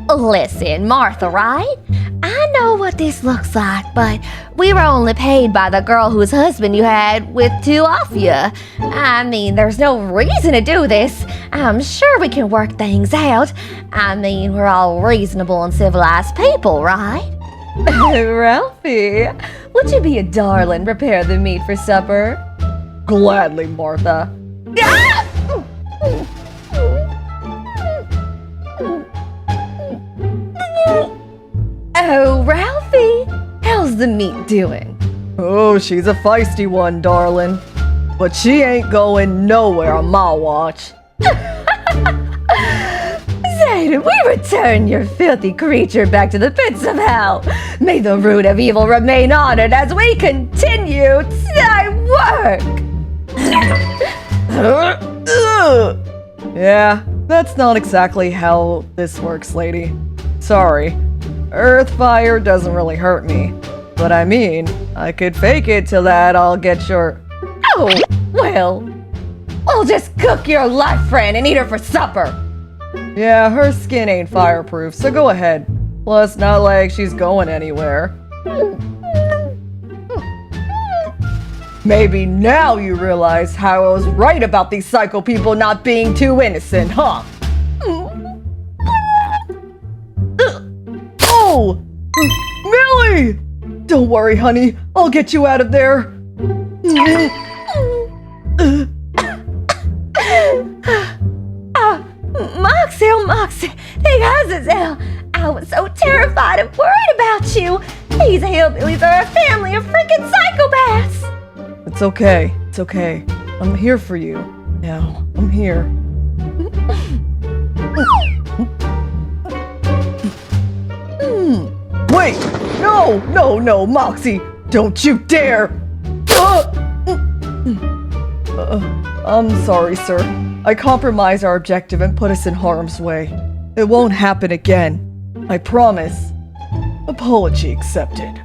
Listen, Martha, right? I know what this looks like, but we were only paid by the girl whose husband you had with two off you. I mean, there's no reason to do this. I'm sure we can work things out. I mean, we're all reasonable and civilized people, right? Ralphie, would you be a darling prepare the meat for supper? Gladly, Martha. Ah! Oh, Ralphie, how's the meat doing? Oh, she's a feisty one, darling. But she ain't going nowhere on my watch. Satan, we return your filthy creature back to the pits of hell. May the root of evil remain honored as we continue thy work. Yeah, that's not exactly how this works, lady. Sorry. Earth fire doesn't really hurt me. But I mean, I could fake it till that I'll get your... Oh, well, we'll just cook your life friend and eat her for supper. Yeah, her skin ain't fireproof, so go ahead. Plus, not like she's going anywhere. Maybe now you realize how I was right about these psycho people not being too innocent, huh? Oh! Millie! Don't worry, honey. I'll get you out of there. Moxie, oh Moxie, big Azazel, I was so terrified and worried about you. These hillbillies are a family of freaking psychopaths. It's okay. It's okay. I'm here for you. Now, I'm here. Wait! No, Moxie! Don't you dare! I'm sorry, sir. I compromised our objective and put us in harm's way. It won't happen again. I promise. Apology accepted.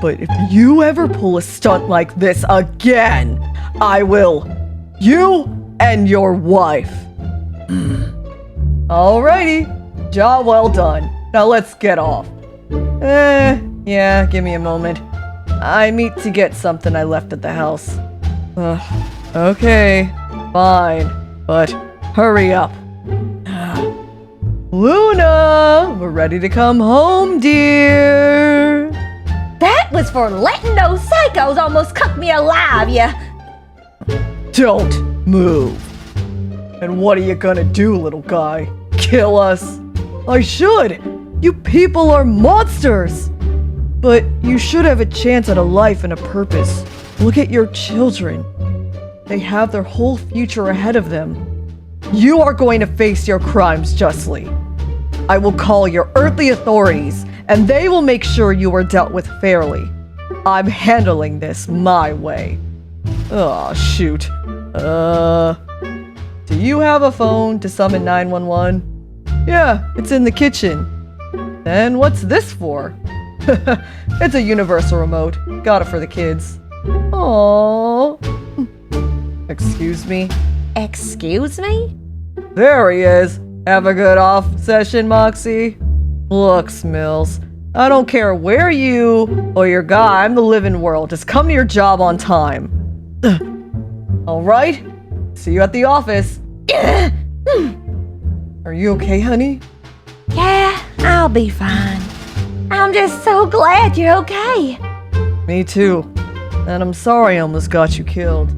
But if you ever pull a stunt like this again, I will. You and your wife. Alrighty. Job well done. Now let's get off. Yeah, give me a moment. I need to get something I left at the house. Okay, fine. But hurry up. Luna, we're ready to come home, dear. That was for letting those psychos almost cook me alive, yeah. Don't move. And what are you gonna do, little guy? Kill us? I should. You people are monsters. But you should have a chance at a life and a purpose. Look at your children. They have their whole future ahead of them. You are going to face your crimes justly. I will call your earthly authorities, and they will make sure you are dealt with fairly. I'm handling this my way. Oh, shoot. Do you have a phone to summon 911? Yeah, it's in the kitchen. Then what's this for? It's a universal remote. Got it for the kids. Aww. Excuse me? Excuse me? There he is. Have a good off session, Moxie. Look, Smills. I don't care where you or your guy, I'm the living world. Just come to your job on time. Alright? See you at the office. Are you okay, honey? Yeah, I'll be fine. I'm just so glad you're okay. Me too. And I'm sorry I almost got you killed.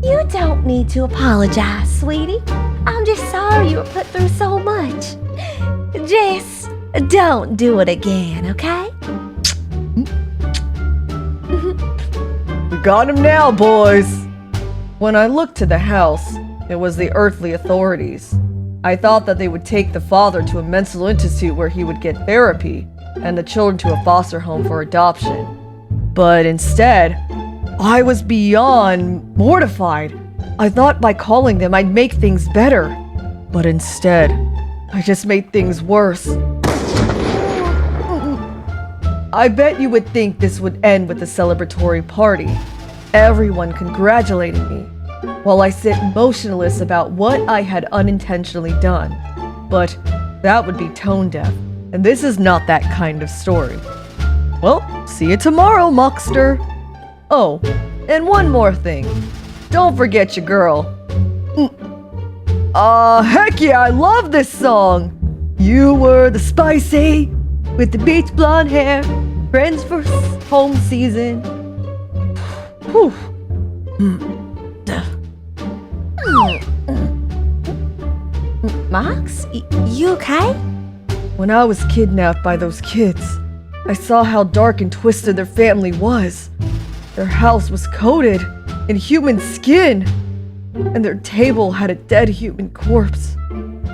You don't need to apologize, sweetie. I'm just sorry you were put through so much. Just don't do it again, okay? We got him now, boys. When I looked to the house, it was the earthly authorities. I thought that they would take the father to a mental institute where he would get therapy, and the children to a foster home for adoption. But instead, I was beyond mortified. I thought by calling them I'd make things better. But instead, I just made things worse. I bet you would think this would end with a celebratory party. Everyone congratulating me, while I sit motionless about what I had unintentionally done. But that would be tone deaf, and this is not that kind of story. Well, see you tomorrow, Mockster. Oh, and one more thing. Don't forget your girl. Heck yeah, I love this song. You were the spicy with the beach blonde hair, friends for home season. Whew. Mox, you okay? When I was kidnapped by those kids, I saw how dark and twisted their family was. Their house was coated in human skin, and their table had a dead human corpse,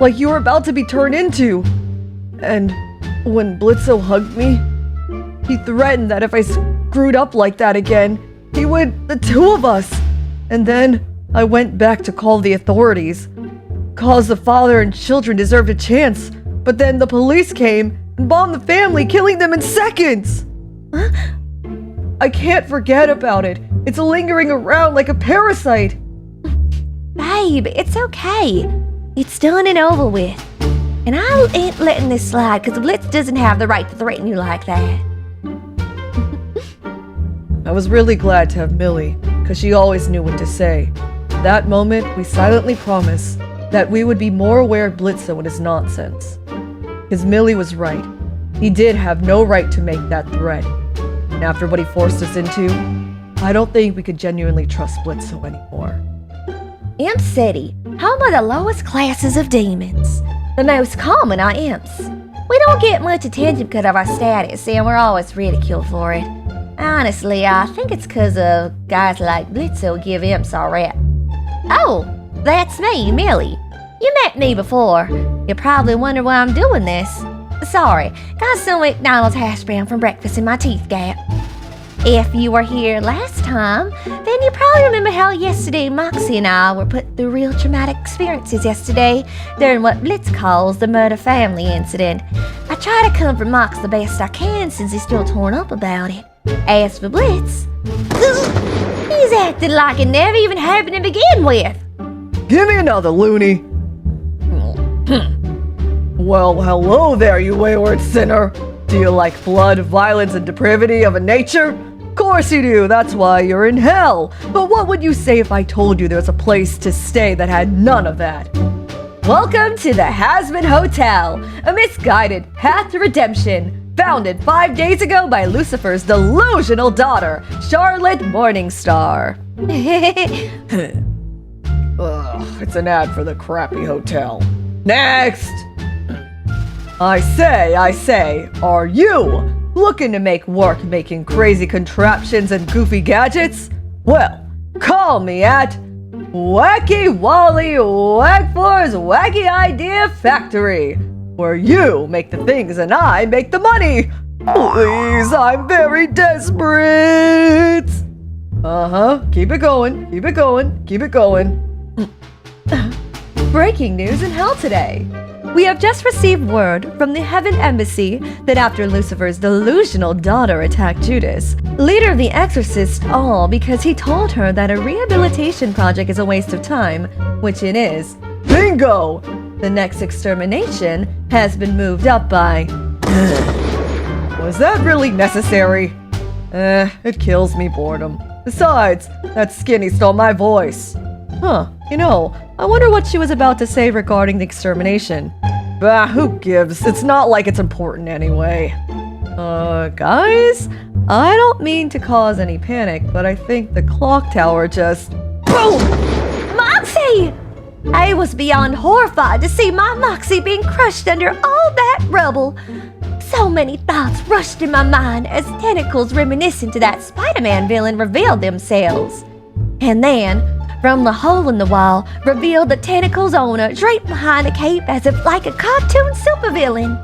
like you were about to be turned into. And when Blitzo hugged me, he threatened that if I screwed up like that again, he would, the two of us. And then I went back to call the authorities, cause the father and children deserved a chance, but then the police came and bombed the family, killing them in seconds. Huh? I can't forget about it. It's lingering around like a parasite. Babe, it's okay. It's done and over with. And I ain't letting this slide because Blitz doesn't have the right to threaten you like that. I was really glad to have Millie, because she always knew what to say. That moment, we silently promised that we would be more aware of Blitzo and his nonsense. Because Millie was right. He did have no right to make that threat. And after what he forced us into, I don't think we could genuinely trust Blitzo anymore. Imp City, home of the lowest classes of demons. The most common are imps. We don't get much attention because of our status, and we're always ridiculed for it. Honestly, I think it's because of guys like Blitzo give imps our rep. Oh, that's me, Millie. You met me before. You probably wonder why I'm doing this. Sorry, got some McDonald's hash brown from breakfast in my teeth gap. If you were here last time, then you probably remember how yesterday Moxie and I were put through real traumatic experiences yesterday during what Blitz calls the murder family incident. I try to comfort Mox the best I can since he's still torn up about it. As for Blitz, he's acting like it never even happened to begin with. Give me another, loony. Well, hello there, you wayward sinner. Do you like blood, violence, and depravity of a nature? Of course you do, that's why you're in hell. But what would you say if I told you there was a place to stay that had none of that? Welcome to the Hasbin Hotel, a misguided path to redemption, founded 5 days ago by Lucifer's delusional daughter, Charlotte Morningstar. Ugh, it's an ad for the crappy hotel. Next! I say, are you looking to make work making crazy contraptions and goofy gadgets? Well, call me at Wacky Wally Wagfor's Wacky Idea Factory, where you make the things and I make the money. Please, I'm very desperate. Keep it going, keep it going, keep it going. Breaking news in hell today. We have just received word from the Heaven Embassy that after Lucifer's delusional daughter attacked Judas, leader of the exorcists, all because he told her that a rehabilitation project is a waste of time, which it is. Bingo! The next extermination has been moved up by... Was that really necessary? It kills me boredom. Besides, that skinny stole my voice. You know, I wonder what she was about to say regarding the extermination. Bah, who gives? It's not like it's important anyway. Guys? I don't mean to cause any panic, but I think the clock tower just... BOOM! Moxie! I was beyond horrified to see my Moxie being crushed under all that rubble. So many thoughts rushed in my mind as tentacles reminiscent to that Spider-Man villain revealed themselves. And then, from the hole in the wall, revealed the tentacle's owner draped behind a cape as if like a cartoon supervillain.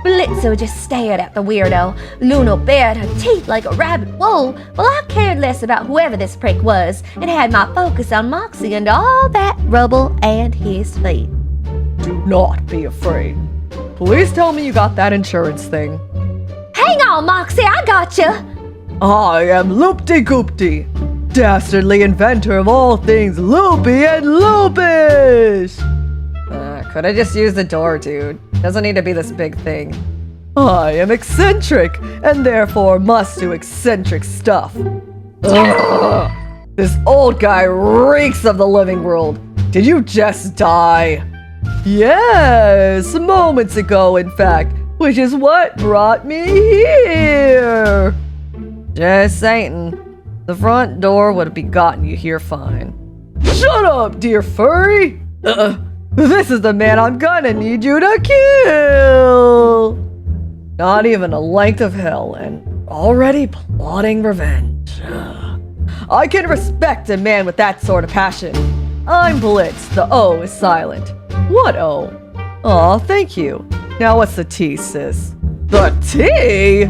Blitzo just stared at the weirdo. Luna bared her teeth like a rabbit wool, while I cared less about whoever this prick was and had my focus on Moxie and all that rubble and his fate. Do not be afraid. Please tell me you got that insurance thing. Hang on, Moxie, I gotcha! I am Loop-de-Goop-de, dastardly inventor of all things loopy and loopish! Could've just used the door, dude. Doesn't need to be this big thing. I am eccentric, and therefore must do eccentric stuff. Ugh. This old guy reeks of the living world. Did you just die? Yes, moments ago, in fact, which is what brought me here. Just saying, the front door would have gotten you here fine. Shut up, dear furry! This is the man I'm gonna need you to kill! Not even a length of hell, and already plotting revenge. I can respect a man with that sort of passion. I'm Blitz, the O is silent. What O? Aw, thank you. Now what's the T, sis? The T?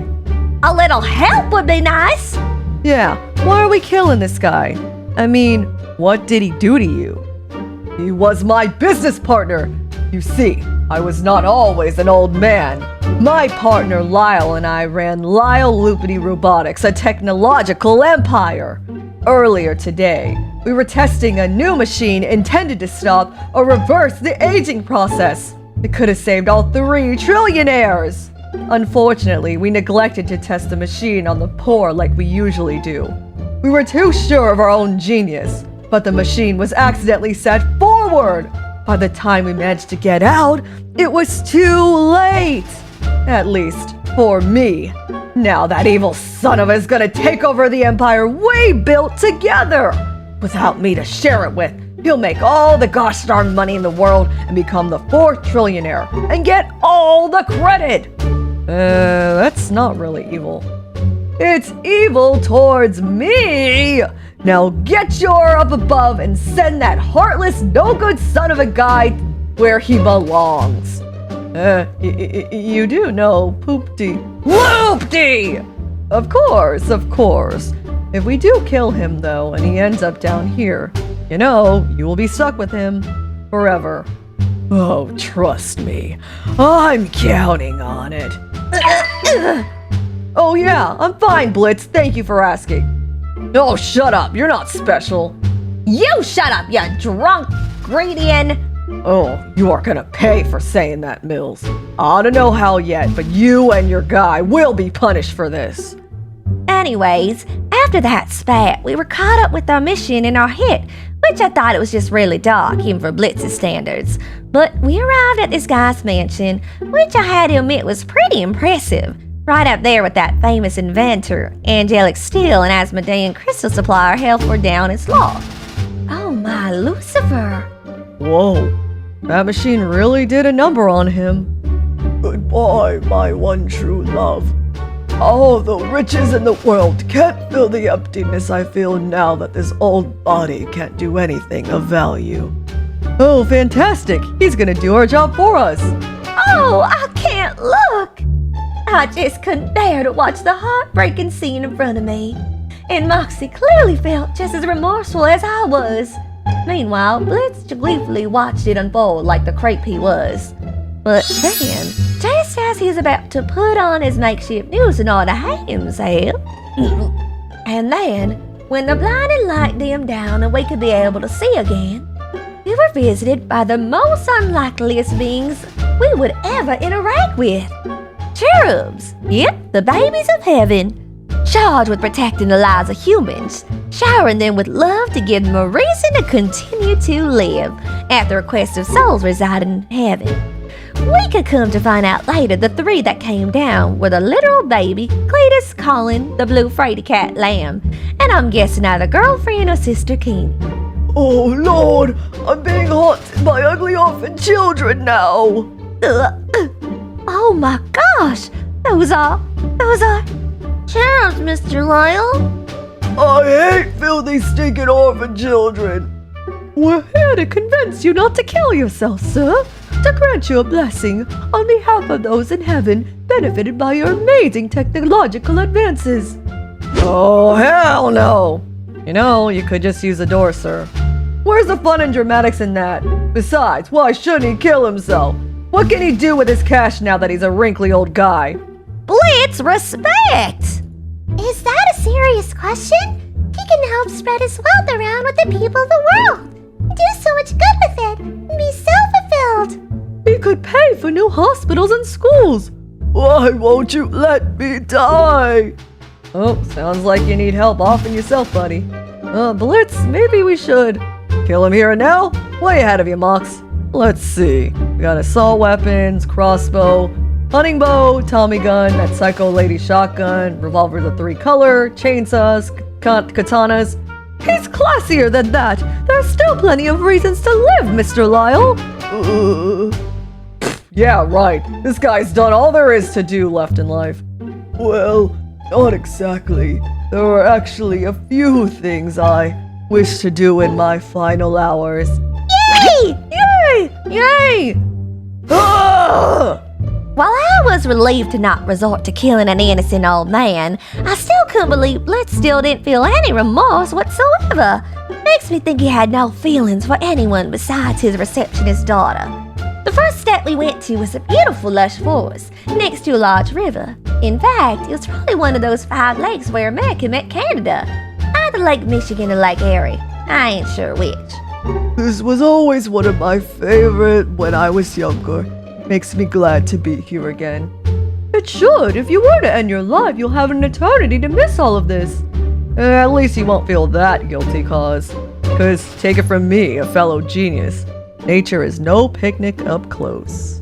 A little help would be nice. Yeah, why are we killing this guy? I mean, what did he do to you? He was my business partner. You see, I was not always an old man. My partner Lyle and I ran Lyle Loopity Robotics, a technological empire. Earlier today, we were testing a new machine intended to stop or reverse the aging process. It could have saved all 3 trillionaires. Unfortunately, we neglected to test the machine on the poor like we usually do. We were too sure of our own genius, but the machine was accidentally set forward. By the time we managed to get out, it was too late. At least, for me. Now that evil son of a is gonna take over the empire we built together. Without me to share it with, he'll make all the gosh darn money in the world and become the 4th trillionaire and get all the credit. That's not really evil. It's evil towards me! Now get your up above and send that heartless, no-good son of a guy where he belongs. You do know Poopty. Loopty! Of course, of course. If we do kill him, though, and he ends up down here, you know, you will be stuck with him forever. Oh, trust me. I'm counting on it. Oh yeah, I'm fine, Blitz. Thank you for asking. Oh, shut up. You're not special. You shut up, you drunk Gradian. Oh, you are gonna pay for saying that, Mills. I don't know how yet, but you and your guy will be punished for this. Anyways, after that spat, we were caught up with our mission and our hit, which I thought it was just really dark, even for Blitz's standards. But we arrived at this guy's mansion, which I had to admit was pretty impressive. Right up there with that famous inventor, angelic steel and Asmodean crystal supplier held for down its law. Oh my Lucifer! Whoa, that machine really did a number on him. Goodbye, my one true love. All the riches in the world can't fill the emptiness I feel now that this old body can't do anything of value. Oh, fantastic! He's gonna do our job for us! Oh, I can't look! I just couldn't bear to watch the heartbreaking scene in front of me. And Moxie clearly felt just as remorseful as I was. Meanwhile, Blitz gleefully watched it unfold like the creep he was. But then, just as he was about to put on his makeshift news and all to hang himself, and then, when the blinding light dimmed down and we could be able to see again, we were visited by the most unlikeliest beings we would ever interact with. Cherubs, yep, the babies of heaven, charged with protecting the lives of humans, showering them with love to give them a reason to continue to live at the request of souls residing in heaven. We could come to find out later the 3 that came down were the literal baby, Cletus, Colin, the blue fraidy cat Lamb, and I'm guessing either girlfriend or sister Keeney. Oh Lord, I'm being haunted by ugly orphan children now. Oh my gosh, those are cherubs, Mr. Lyle. I hate filthy, stinking orphan children. We're here to convince you not to kill yourself, sir. To grant you a blessing on behalf of those in heaven benefited by your amazing technological advances. Oh, hell no. You know, you could just use the door, sir. Where's the fun and dramatics in that? Besides, why shouldn't he kill himself? What can he do with his cash now that he's a wrinkly old guy? Blitz, respect! Is that a serious question? He can help spread his wealth around with the people of the world. Do so much good with it and be so fulfilled killed. He could pay for new hospitals and schools. Why won't you let me die? Oh, sounds like you need help offing yourself, buddy. Blitz, maybe we should kill him here and now? Way ahead of you, Mox. Let's see. We got assault weapons, crossbow, hunting bow, Tommy gun, that psycho lady shotgun, revolver the 3-color, chainsaws, katanas. He's classier than that. There's still plenty of reasons to live, Mr. Lyle. Yeah, right. This guy's done all there is to do left in life. Well, not exactly. There were actually a few things I wish to do in my final hours. Yay! Yay! Yay! Ah! While I was relieved to not resort to killing an innocent old man, I still couldn't believe Blitz still didn't feel any remorse whatsoever. Makes me think he had no feelings for anyone besides his receptionist daughter. The first step we went to was a beautiful lush forest next to a large river. In fact, it was probably one of those 5 lakes where America met Canada. Either Lake Michigan or Lake Erie. I ain't sure which. This was always one of my favorite when I was younger. Makes me glad to be here again. It should. If you were to end your life, you'll have an eternity to miss all of this. At least you won't feel that guilty, cause take it from me, a fellow genius. Nature is no picnic up close.